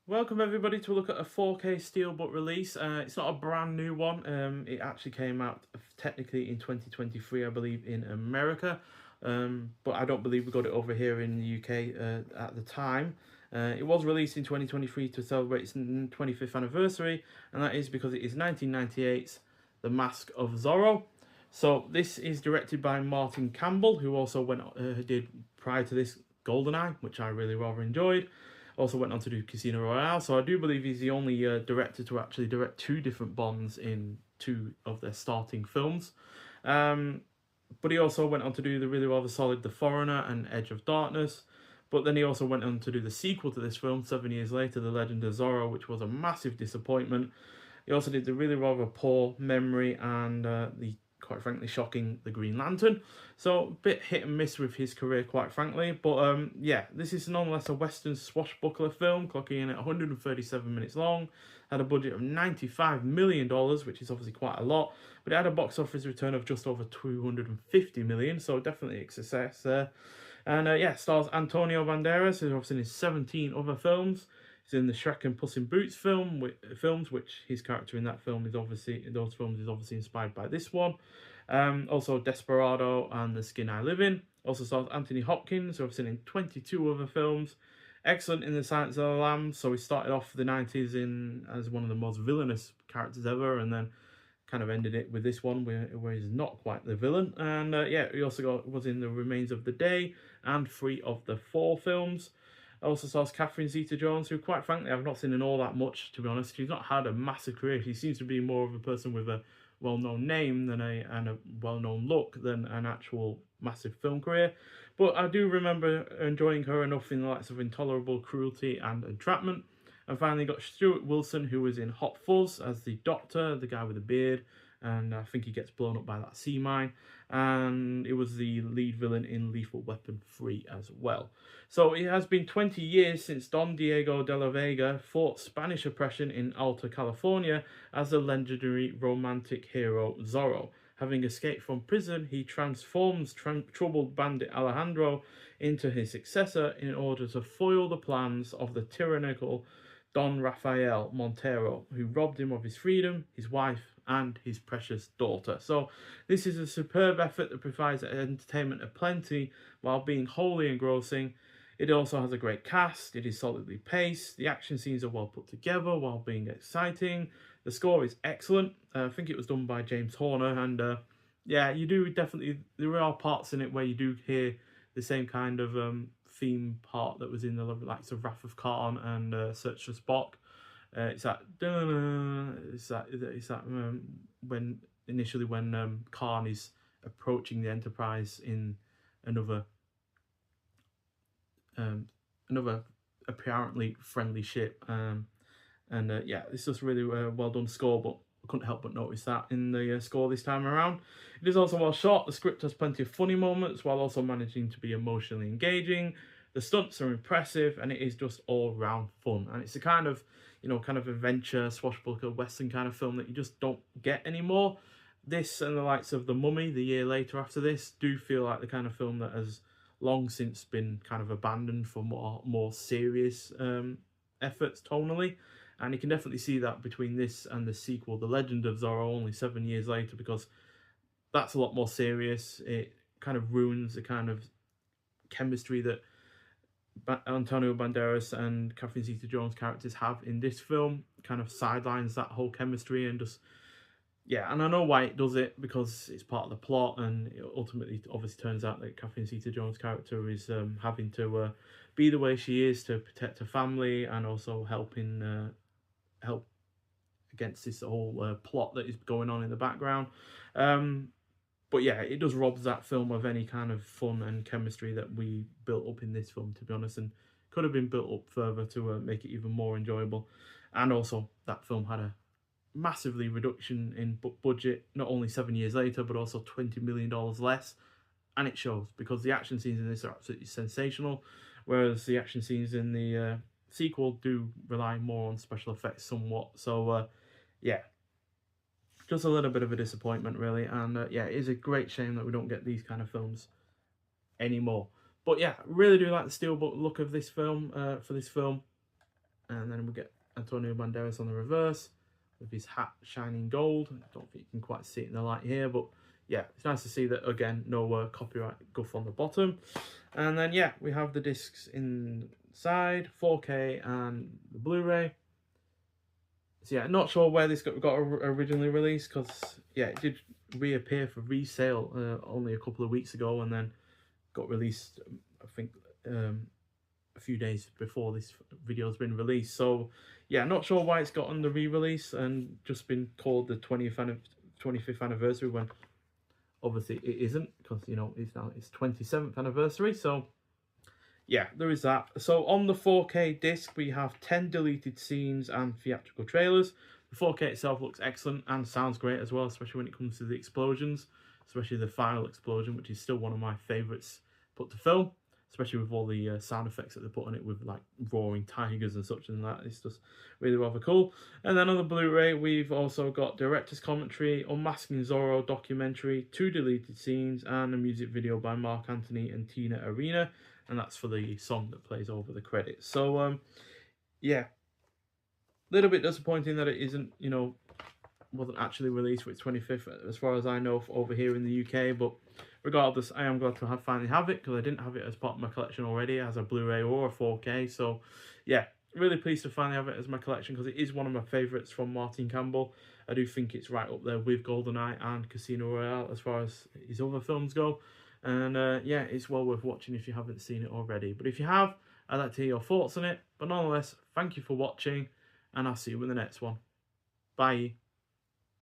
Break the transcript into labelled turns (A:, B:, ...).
A: Welcome everybody to look at a 4K Steelbook release. It's not a brand new one. It actually came out technically in 2023, I believe, in America. But I don't believe we got it over here in the UK at the time. It was released in 2023 to celebrate its 25th anniversary, and that is because it is 1998's The Mask of Zorro. So this is directed by Martin Campbell, who also did prior to this GoldenEye, which I really rather enjoyed. Also went on to do Casino Royale, so I do believe he's the only director to actually direct two different Bonds in two of their starting films. But he also went on to do the really rather solid The Foreigner and Edge of Darkness. But then he also went on to do the sequel to this film 7 years later, The Legend of Zorro, which was a massive disappointment. He also did the really rather poor Memory and the quite frankly shocking The Green Lantern. So a bit hit and miss with his career, quite frankly. But yeah, this is nonetheless a Western swashbuckler film, clocking in at 137 minutes long. Had a budget of $95 million, which is obviously quite a lot, but it had a box office return of just over $250 million, so definitely a success there. And yeah, stars Antonio Banderas, who's obviously in 17 other films. He's in the Shrek and Puss in Boots films, which his character in that film is obviously inspired by this one. Also Desperado and The Skin I Live In. Also stars Anthony Hopkins, who I've seen in 22 other films. Excellent in The Silence of the Lambs. So he started off the 90s as one of the most villainous characters ever, and then kind of ended it with this one where he's not quite the villain. And yeah, he also was in The Remains of the Day and 3 of the 4 films. Also stars Catherine Zeta-Jones, who quite frankly I've not seen in all that much, to be honest. She's not had a massive career. She seems to be more of a person with a well-known name and a well-known look than an actual massive film career. But I do remember enjoying her enough in the likes of Intolerable Cruelty and Entrapment. And finally got Stuart Wilson, who was in Hot Fuzz as the Doctor, the guy with the beard, and I think he gets blown up by that sea mine. And it was the lead villain in Lethal Weapon 3 as well. So it has been 20 years since Don Diego de la Vega fought Spanish oppression in Alta California as the legendary romantic hero Zorro. Having escaped from prison, he transforms troubled bandit Alejandro into his successor in order to foil the plans of the tyrannical Don Rafael Montero, who robbed him of his freedom, his wife, and his precious daughter. So this is a superb effort that provides entertainment aplenty while being wholly engrossing. It also has a great cast, it is solidly paced, the action scenes are well put together while being exciting, the score is excellent. I think it was done by James Horner, and yeah, you do definitely, there are parts in it where you do hear the same kind of theme part that was in the likes of Wrath of Khan and Search for Spock. It's that when initially when Khan is approaching the Enterprise in another apparently friendly ship, and yeah, it's just really well done score, but I couldn't help but notice that in the score this time around. It is also well shot. The script has plenty of funny moments while also managing to be emotionally engaging. The stunts are impressive, and it is just all round fun. And it's a kind of, kind of adventure, swashbuckler, western kind of film that you just don't get anymore. This and the likes of The Mummy, the year later after this, do feel like the kind of film that has long since been kind of abandoned for more serious efforts tonally. And you can definitely see that between this and the sequel, The Legend of Zorro, only 7 years later, because that's a lot more serious. It kind of ruins the kind of chemistry that Antonio Banderas and Catherine Zeta-Jones characters have in this film. Kind of sidelines that whole chemistry and just, yeah, and I know why it does it, because it's part of the plot, and it ultimately obviously turns out that Catherine Zeta-Jones' character is having to be the way she is to protect her family and also help against this whole plot that is going on in the background. But yeah, it does rob that film of any kind of fun and chemistry that we built up in this film, to be honest, and could have been built up further to make it even more enjoyable. And also, that film had a massively reduction in budget, not only 7 years later, but also $20 million less. And it shows, because the action scenes in this are absolutely sensational, whereas the action scenes in the sequel do rely more on special effects somewhat. So yeah, just a little bit of a disappointment, really. And yeah, it is a great shame that we don't get these kind of films anymore. But yeah, really do like the steelbook look of this film, for this film. And then we get Antonio Banderas on the reverse with his hat shining gold. I don't think you can quite see it in the light here, but yeah, it's nice to see that again, no copyright guff on the bottom. And then yeah, we have the discs inside, 4K and the Blu-ray. So yeah, not sure where this got originally released, because yeah, it did reappear for resale only a couple of weeks ago, and then got released, I think, a few days before this video has been released. So yeah, not sure why it's gotten the re-release and just been called the 25th anniversary, when obviously it isn't, because you know it's now its 27th anniversary. So yeah, there is that. So on the 4K disc, we have 10 deleted scenes and theatrical trailers. The 4K itself looks excellent and sounds great as well, especially when it comes to the explosions, especially the final explosion, which is still one of my favourites put to film, especially with all the sound effects that they put on it, with like roaring tigers and such and that. It's just really rather cool. And then on the Blu-ray, we've also got director's commentary, Unmasking Zorro documentary, 2 deleted scenes, and a music video by Mark Anthony and Tina Arena. And that's for the song that plays over the credits. So yeah, a little bit disappointing that it isn't, you know, wasn't actually released for its 25th, as far as I know, over here in the UK. But regardless, I am glad to finally have it, because I didn't have it as part of my collection already as a Blu-ray or a 4K. So yeah, really pleased to finally have it as my collection, because it is one of my favourites from Martin Campbell. I do think it's right up there with GoldenEye and Casino Royale as far as his other films go. And yeah, it's well worth watching if you haven't seen it already. But if you have, I'd like to hear your thoughts on it. But nonetheless, thank you for watching, and I'll see you in the next one. Bye.